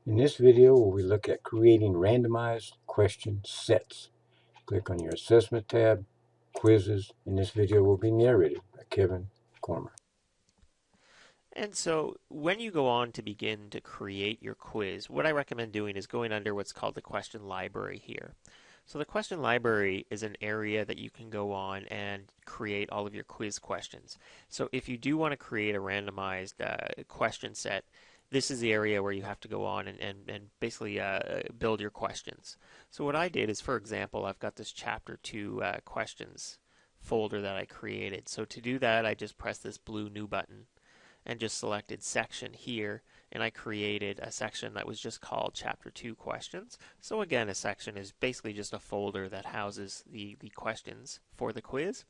In this video, we look at creating randomized question sets. Click on your Assessment tab, Quizzes, and this video will be narrated by Kevin Cormer. And so when you go on to begin to create your quiz, what I recommend doing is going under what's called the question library here. So the question library is an area that you can go on and create all of your quiz questions. So if you do want to create a randomized question set, this is the area where you have to go on and basically build your questions. So what I did is, for example, I've got this chapter 2 questions folder that I created. So to do that, I just press this blue new button and just selected section here, and I created a section that was just called chapter 2 questions. So again, a section is basically just a folder that houses the questions for the quiz.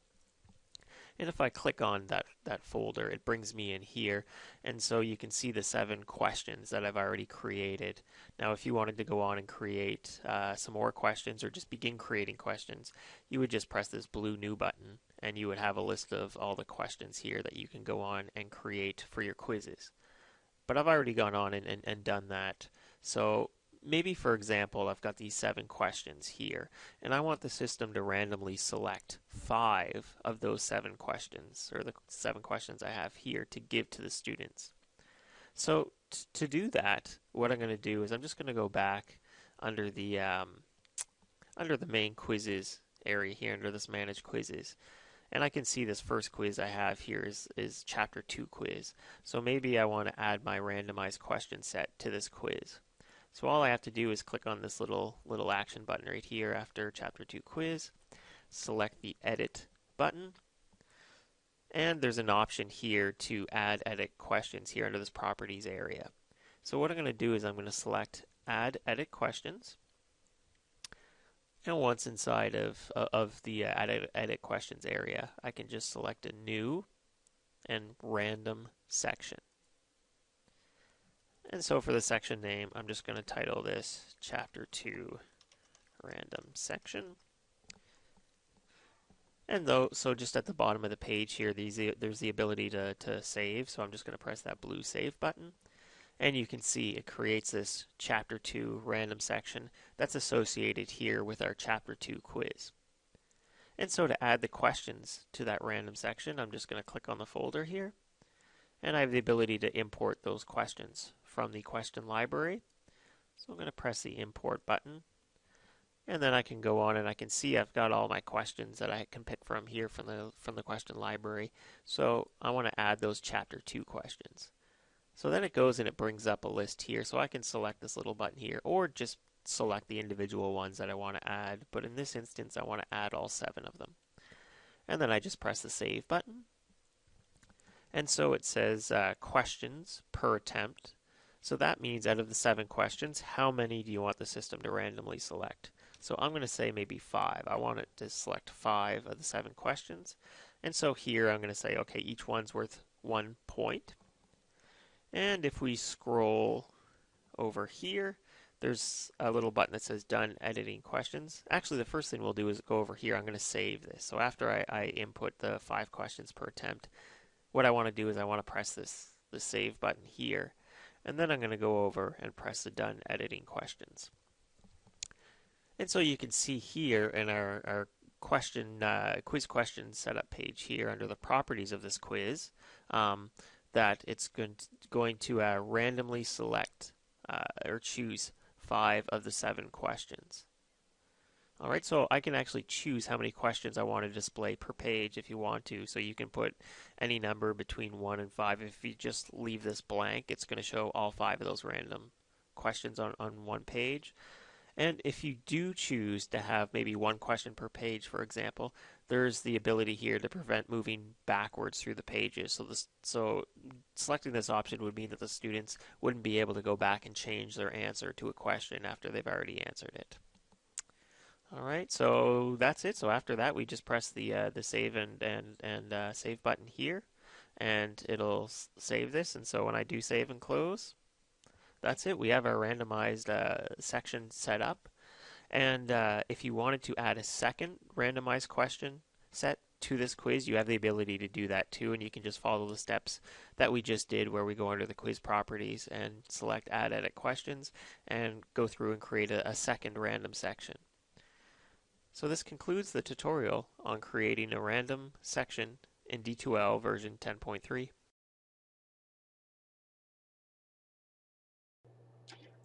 And if I click on that folder, it brings me in here, and so you can see the 7 questions that I've already created. Now if you wanted to go on and create some more questions or just begin creating questions, you would just press this blue new button and you would have a list of all the questions here that you can go on and create for your quizzes. But I've already gone on and done that. So maybe, for example, I've got these 7 questions here, and I want the system to randomly select 5 of those 7 questions, or the 7 questions I have here, to give to the students. So to do that, what I'm going to do is I'm just going to go back under the main quizzes area here, under this manage quizzes. And I can see this first quiz I have here is chapter 2 quiz. So maybe I want to add my randomized question set to this quiz. So all I have to do is click on this little action button right here after chapter 2 quiz, select the edit button, and there's an option here to add edit questions here under this properties area. So what I'm going to do is I'm going to select add edit questions. And once inside of the edit questions area, I can just select a new and random section. And so for the section name, I'm just going to title this Chapter 2 Random Section. And so just at the bottom of the page here, there's the ability to save. So I'm just going to press that blue save button. And you can see it creates this Chapter 2 random section that's associated here with our Chapter 2 quiz. And so to add the questions to that random section, I'm just going to click on the folder here. And I have the ability to import those questions from the question library. So I'm going to press the import button. And then I can go on and I can see I've got all my questions that I can pick from here from the question library. So I want to add those Chapter 2 questions. So then it goes and it brings up a list here. So I can select this little button here or just select the individual ones that I want to add. But in this instance, I want to add all 7 of them. And then I just press the save button. And so it says questions per attempt. So that means out of the 7 questions, how many do you want the system to randomly select? So I'm going to say maybe 5. I want it to select 5 of the 7 questions. And so here I'm going to say, okay, each one's worth 1 point. And if we scroll over here, there's a little button that says Done Editing Questions. Actually, the first thing we'll do is go over here. I'm going to save this. So after I input the 5 questions per attempt, what I want to do is I want to press the Save button here. And then I'm going to go over and press the Done Editing Questions. And so you can see here in our quiz question setup page here under the properties of this quiz, that it's going to randomly select or choose 5 of the 7 questions. Alright, so I can actually choose how many questions I want to display per page if you want to. So you can put any number between 1 and 5. If you just leave this blank, it's going to show all 5 of those random questions on one page. And if you do choose to have maybe 1 question per page, for example, there's the ability here to prevent moving backwards through the pages. So selecting this option would mean that the students wouldn't be able to go back and change their answer to a question after they've already answered it. Alright, so that's it. So after that, we just press the save and save button here, and it'll save this. And so when I do save and close, that's it. We have our randomized section set up. And if you wanted to add a second randomized question set to this quiz, you have the ability to do that too, and you can just follow the steps that we just did where we go under the quiz properties and select add edit questions and go through and create a second random section. So this concludes the tutorial on creating a random section in D2L version 10.3.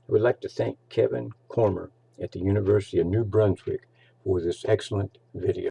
I would like to thank Kevin Cormer at the University of New Brunswick for this excellent video.